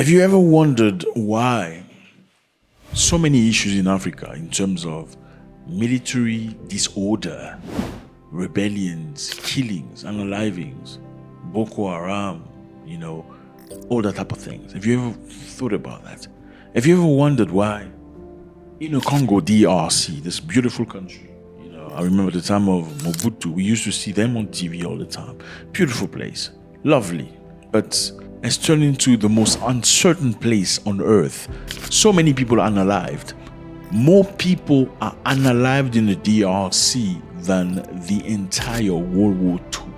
Have you ever wondered why so many issues in Africa in terms of military disorder, rebellions, killings, unalivings, Boko Haram, all that type of things? Have you ever thought about that? Have you ever wondered why? Congo DRC, this beautiful country, I remember the time of Mobutu, we used to see them on TV all the time. Beautiful place, lovely, but it's turned into the most uncertain place on earth. So many people are unalived. More people are unalived in the DRC than the entire World War II.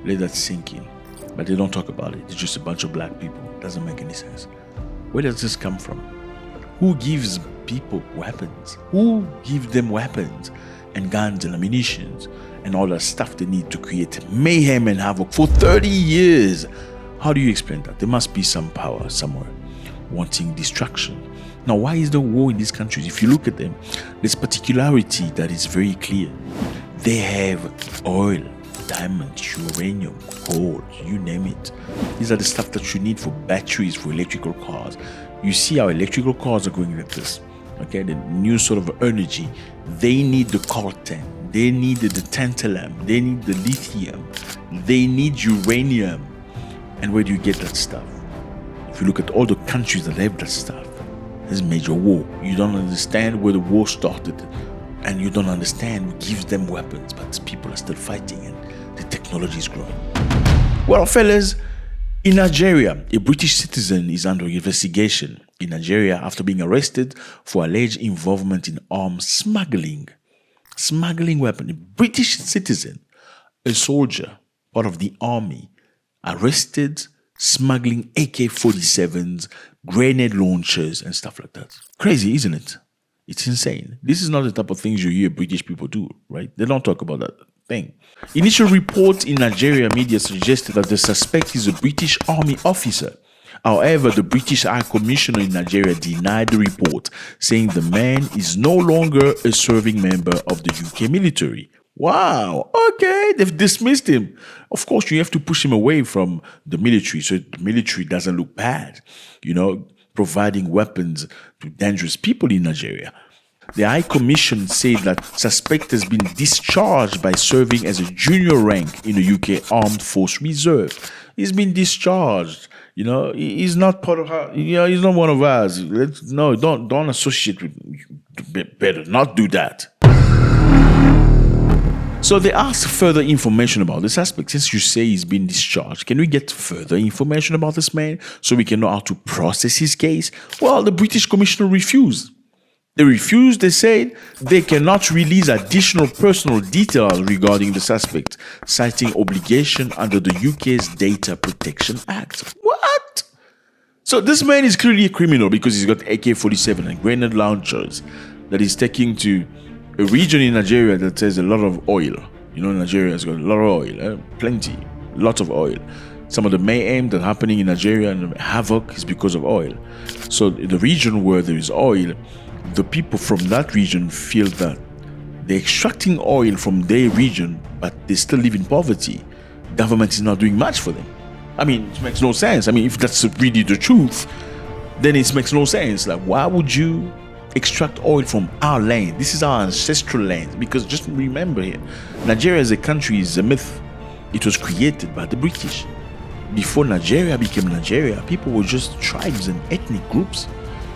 Let that sink in. But they don't talk about it. It's just a bunch of black people. It doesn't make any sense. Where does this come from? Who gives people weapons? Who gives them weapons and guns and ammunition and all that stuff they need to create mayhem and havoc for 30 years? How do you explain that? There must be some power somewhere wanting destruction. Now, why is there war in these countries? If you look at them, there's particularity that is very clear. They have oil, diamonds, uranium, gold, you name it. These are the stuff that you need for batteries, for electrical cars. You see how electrical cars are going like this. Okay, the new sort of energy. They need the coltan. They need the tantalum. They need the lithium. They need uranium. And where do you get that stuff? If you look at all the countries that have that stuff, there's major war. You don't understand where the war started, and you don't understand who gives them weapons, but people are still fighting and the technology is growing. Well, fellas, in Nigeria, a British citizen is under investigation in Nigeria after being arrested for alleged involvement in arms smuggling. Smuggling weapons. A British citizen, a soldier, part of the army, arrested smuggling AK-47s, grenade launchers, and stuff like that. Crazy, isn't it? It's insane. This is not the type of things you hear British people do, right? They don't talk about that thing. Initial reports in Nigeria media suggested that the suspect is a British Army officer. However, the British High Commissioner in Nigeria denied the report, saying the man is no longer a serving member of the UK military. Wow, okay, they've dismissed him. Of course, you have to push him away from the military so the military doesn't look bad, providing weapons to dangerous people in Nigeria. The High Commission said that suspect has been discharged by serving as a junior rank in the UK Armed Force Reserve. He's been discharged. He's not part of our, he's not one of us. Don't associate with, better not do that. So they asked further information about this aspect. Since you say he's been discharged, can we get further information about this man so we can know how to process his case? Well, the British Commissioner refused. They refused. They said they cannot release additional personal details regarding the suspect, citing obligation under the UK's Data Protection Act. What? So this man is clearly a criminal because he's got AK-47 and grenade launchers that he's taking to a region in Nigeria that has a lot of oil. Nigeria has got a lot of oil, plenty, lots of oil. Some of the mayhem that's happening in Nigeria and the havoc is because of oil. So in the region where there is oil, the people from that region feel that they're extracting oil from their region, but they still live in poverty. Government is not doing much for them. It makes no sense. If that's really the truth, then it makes no sense. Like, why would you extract oil from our land? This is our ancestral land. Because just remember here, Nigeria as a country is a myth. It was created by the British. Before Nigeria became Nigeria, people were just tribes and ethnic groups.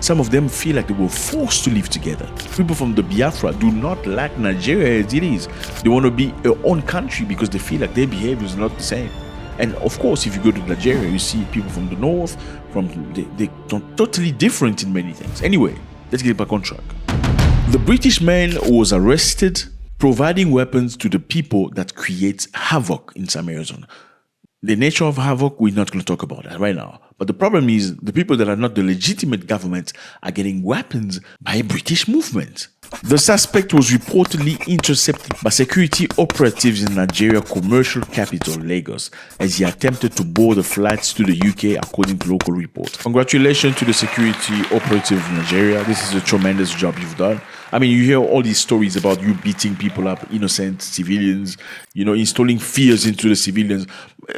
Some of them feel like they were forced to live together. People from the Biafra do not like Nigeria as it is. They want to be their own country because they feel like their behavior is not the same. And of course, if you go to Nigeria, you see people from the north, they're totally different in many things. Anyway, let's get back on track. The British man was arrested providing weapons to the people that create havoc in some areas. The nature of havoc, we're not going to talk about that right now. But the problem is the people that are not the legitimate government are getting weapons by a British movement. The suspect was reportedly intercepted by security operatives in Nigeria's commercial capital, Lagos, as he attempted to board the flights to the UK, according to local reports. Congratulations to the security operative in Nigeria. This is a tremendous job you've done. I mean, you hear all these stories about you beating people up, innocent civilians, installing fears into the civilians.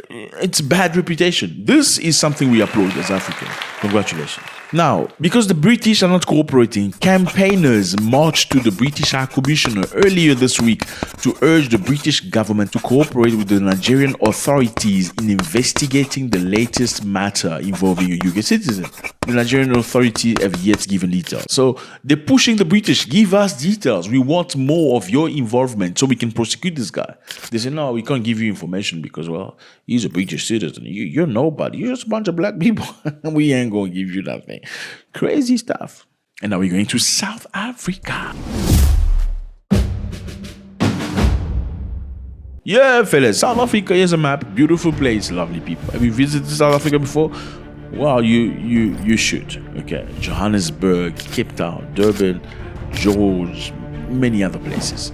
It's bad reputation. This is something we applaud as Africans. Congratulations. Now, because the British are not cooperating, campaigners marched to the British High Commissioner earlier this week to urge the British government to cooperate with the Nigerian authorities in investigating the latest matter involving a UK citizen. The Nigerian authorities have yet given details. So they're pushing the British, give us details. We want more of your involvement so we can prosecute this guy. They say, no, we can't give you information because, well, he's a British citizen. You're nobody. You're just a bunch of black people. We ain't going to give you nothing. Crazy stuff. And now we're going to South Africa. Yeah, fellas, South Africa is a map. Beautiful place, lovely people. Have you visited South Africa before? Well, you should. Okay, Johannesburg, Cape Town, Durban, George, many other places.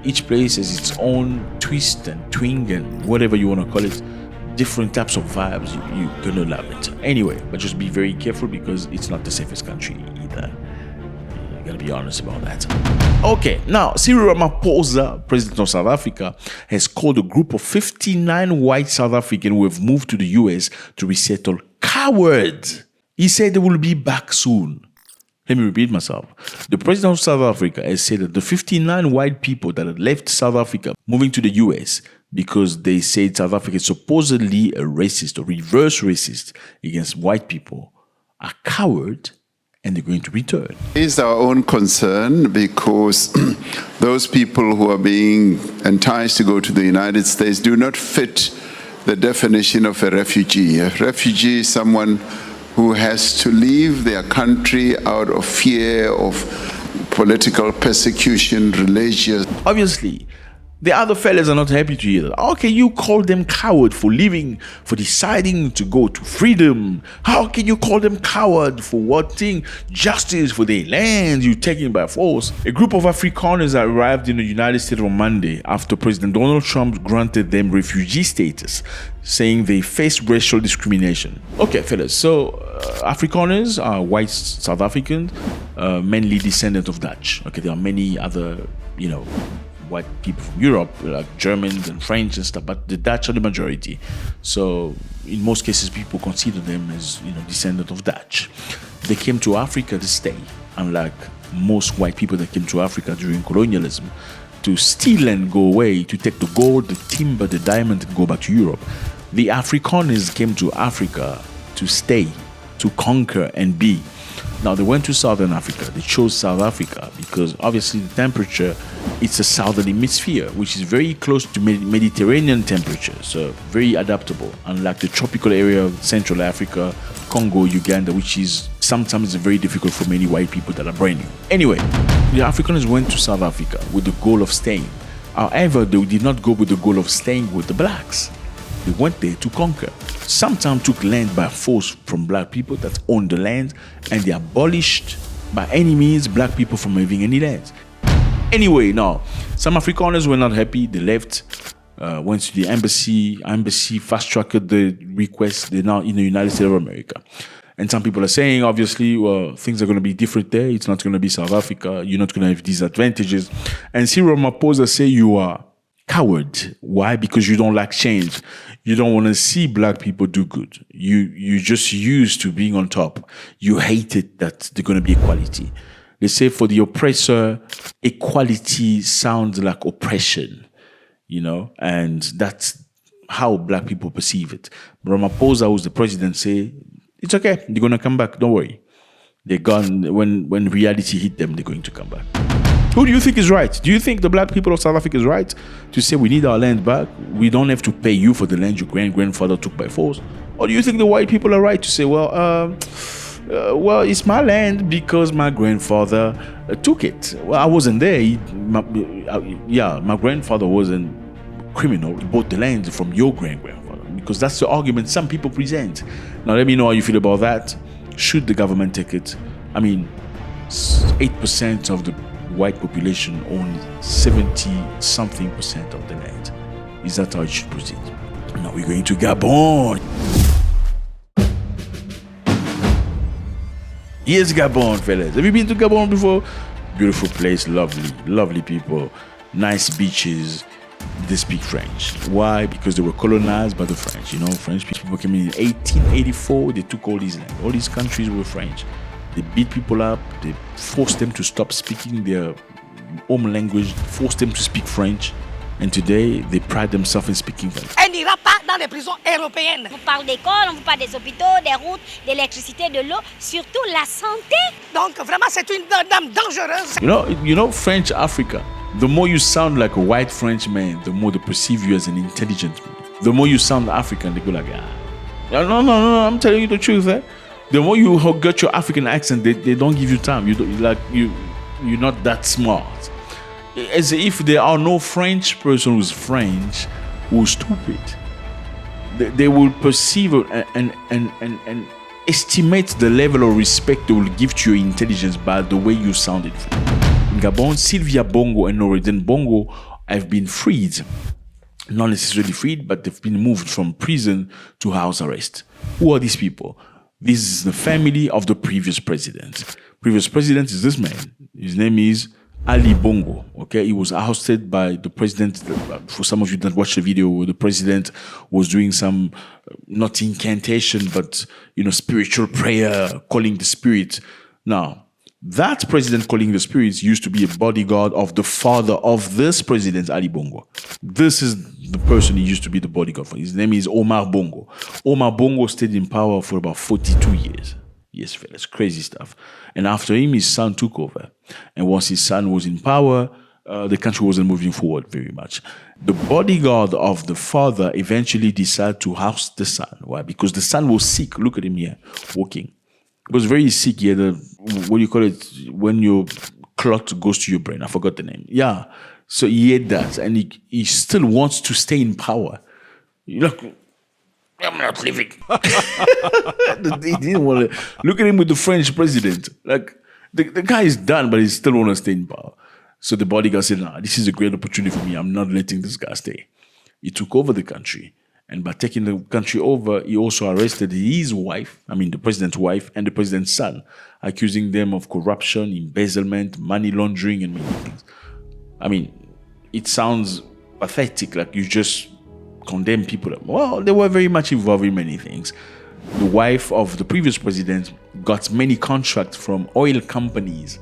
Each place has its own twist and twing and whatever you want to call it. Different types of vibes. You're gonna love it. Anyway, but just be very careful because it's not the safest country either. You gotta be honest about that. Okay, now Cyril Ramaphosa, president of South Africa, has called a group of 59 white South Africans who have moved to the US to resettle cowards. He said they will be back soon. Let me repeat myself. The president of South Africa has said that the 59 white people that had left South Africa moving to the US because they said South Africa is supposedly a racist or reverse racist against white people are cowards and they're going to return. It's our own concern because those people who are being enticed to go to the United States do not fit the definition of a refugee. A refugee is someone who has to leave their country out of fear of political persecution, religious. Obviously, the other fellas are not happy to hear that. How can you call them coward for leaving, for deciding to go to freedom? How can you call them coward for wanting justice for their land you taking by force? A group of Afrikaners arrived in the United States on Monday after President Donald Trump granted them refugee status, saying they face racial discrimination. Okay, fellas, so Afrikaners are white South Africans, mainly descendant of Dutch. Okay, there are many other, white people from Europe, like Germans and French and stuff, but the Dutch are the majority. So in most cases, people consider them as, descendant of Dutch. They came to Africa to stay, unlike most white people that came to Africa during colonialism, to steal and go away, to take the gold, the timber, the diamond, and go back to Europe. The Afrikaners came to Africa to stay, to conquer and be. Now, they went to Southern Africa. They chose South Africa because obviously the temperature, it's a southern hemisphere, which is very close to Mediterranean temperature, so very adaptable, unlike the tropical area of Central Africa, Congo, Uganda, which is sometimes very difficult for many white people that are brand new. Anyway, the Afrikaners went to South Africa with the goal of staying. However, they did not go with the goal of staying with the blacks. They went there to conquer. Sometimes took land by force from black people that owned the land, and they abolished by any means black people from having any land. Anyway, now, some Afrikaners were not happy. They left, went to the embassy. Embassy fast-tracked the request. They're now in the United States of America. And some people are saying, obviously, well, things are going to be different there. It's not going to be South Africa. You're not going to have these advantages. And Cyril Ramaphosa say you are coward. Why? Because you don't like change. You don't want to see black people do good. You just used to being on top. You hate it that there's going to be equality. They say for the oppressor, equality sounds like oppression, and that's how black people perceive it. Ramaphosa, who's the president, say, it's okay, they're going to come back, don't worry. They're gone. When reality hit them, they're going to come back. Who do you think is right? Do you think the black people of South Africa is right to say we need our land back? We don't have to pay you for the land your grandfather took by force? Or do you think the white people are right to say, well, it's my land because my grandfather took it? Well, I wasn't there. My grandfather wasn't criminal. He bought the land from your grandfather, because that's the argument some people present. Now, let me know how you feel about that. Should the government take it? I mean, 8% of the white population owns 70-something% of the land. Is that how it should proceed? Now we're going to Gabon. Yes, Gabon, fellas. Have you been to Gabon before? Beautiful place, lovely people, nice beaches. They speak French. Why? Because they were colonized by the French. You know, French people came in 1884. They took all these lands. All these countries were French. They beat people up. They forced them to stop speaking their home language, forced them to speak French. And today, they pride themselves in speaking French. Elle n'ira pas dans les prisons européennes. On vous parle d'école, on vous parle des hôpitaux, des routes, d'électricité, de l'eau, surtout la santé. Donc vraiment, c'est une dame dangereuse. You know, French Africa. The more you sound like a white French man, the more they perceive you as an intelligent man. The more you sound African, they go like, no, I'm telling you the truth. The more you got your African accent, they don't give you time. You're not that smart. As if there are no French person who's French who's stupid. They will perceive and estimate the level of respect they will give to your intelligence by the way you sound it. In Gabon, Sylvia Bongo and Noriden Bongo have been freed. Not necessarily freed, but they've been moved from prison to house arrest. Who are these people? This is the family of the previous president. Previous president is this man. His name is Ali Bongo. Okay, he was ousted by the president. For some of you that watched the video, where the president was doing some not incantation, but spiritual prayer, calling the spirit. Now, that president calling the spirits used to be a bodyguard of the father of this president, Ali Bongo. This is the person he used to be the bodyguard for. His name is Omar Bongo. Omar Bongo stayed in power for about 42 years. Yes, fellas, crazy stuff. And after him, his son took over. And once his son was in power, the country wasn't moving forward very much. The bodyguard of the father eventually decided to house the son. Why? Because the son was sick. Look at him here, walking. He was very sick. He had what do you call it? When your clot goes to your brain. I forgot the name. Yeah. So he had that. And he still wants to stay in power. Look, I'm not leaving. He didn't want to. Look at him with the French president. Like, the guy is done, but he still want to stay in power. So the bodyguard said, nah, this is a great opportunity for me. I'm not letting this guy stay. He took over the country. And by taking the country over, he also arrested his wife, the president's wife, and the president's son, accusing them of corruption, embezzlement, money laundering, and many things. It sounds pathetic, like you just condemn people. Well, they were very much involved in many things. The wife of the previous president got many contracts from oil companies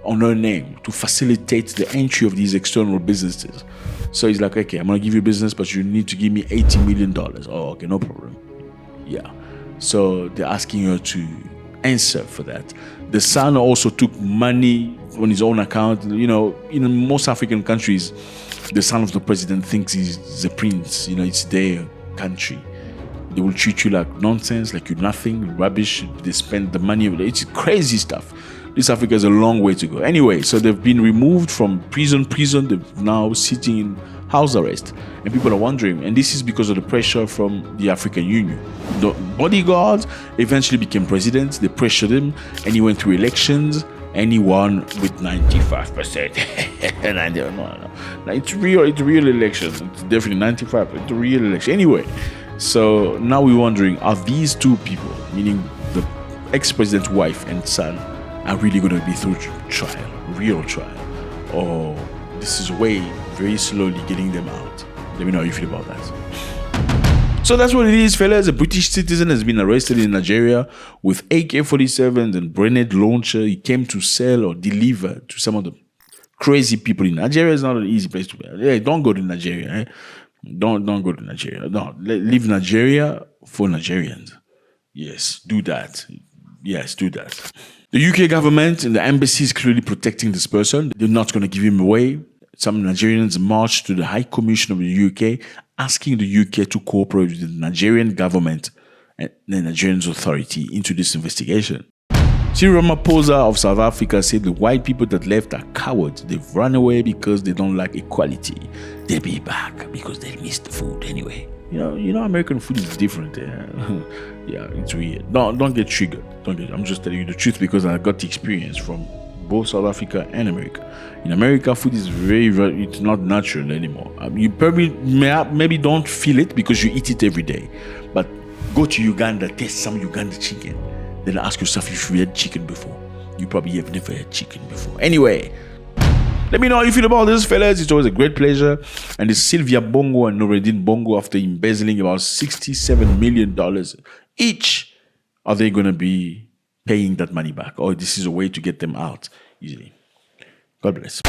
on her name to facilitate the entry of these external businesses. So he's like, okay, I'm going to give you business, but you need to give me $80 million. Oh, okay, no problem. Yeah. So they're asking her to answer for that. The son also took money on his own account. In most African countries, the son of the president thinks he's the prince. It's their country. They will treat you like nonsense, like you're nothing, rubbish. They spend the money. It's crazy stuff. This Africa is a long way to go. Anyway, so they've been removed from prison. They're now sitting in house arrest. And people are wondering, and this is because of the pressure from the African Union. The bodyguards eventually became president. They pressured him, and he went through elections, and he won with 95%. And I don't know. It's real election. It's definitely 95%. It's a real election. Anyway, so now we're wondering, are these two people, meaning the ex-president's wife and son, are really going to be through real trial? Or this is way, very slowly getting them out? Let me know how you feel about that. So that's what it is, fellas. A British citizen has been arrested in Nigeria with AK-47s and grenade launcher. He came to sell or deliver to some of the crazy people in Nigeria. Is not an easy place to be. Hey, don't go to Nigeria. Eh? Don't go to Nigeria. No, leave Nigeria for Nigerians. Yes, do that. Yes, do that. The UK government and the embassy is clearly protecting this person. They're not going to give him away. Some Nigerians marched to the High Commission of the UK asking the UK to cooperate with the Nigerian government and the Nigerian authority into this investigation. Cyril Ramaphosa of South Africa said the white people that left are cowards. They've run away because they don't like equality. They'll be back because they miss the food anyway. American food is different. Yeah, it's weird. Don't get triggered. I'm just telling you the truth because I got the experience from both South Africa and America. In America, food is very it's not natural anymore. You probably maybe don't feel it because you eat it every day. But go to Uganda, taste some Uganda chicken. Then ask yourself if you had chicken before. You probably have never had chicken before. Anyway, let me know how you feel about this, fellas. It's always a great pleasure. And it's Sylvia Bongo and Noureddin Bongo, after embezzling about $67 million each, are they going to be paying that money back? Or this is a way to get them out easily? God bless.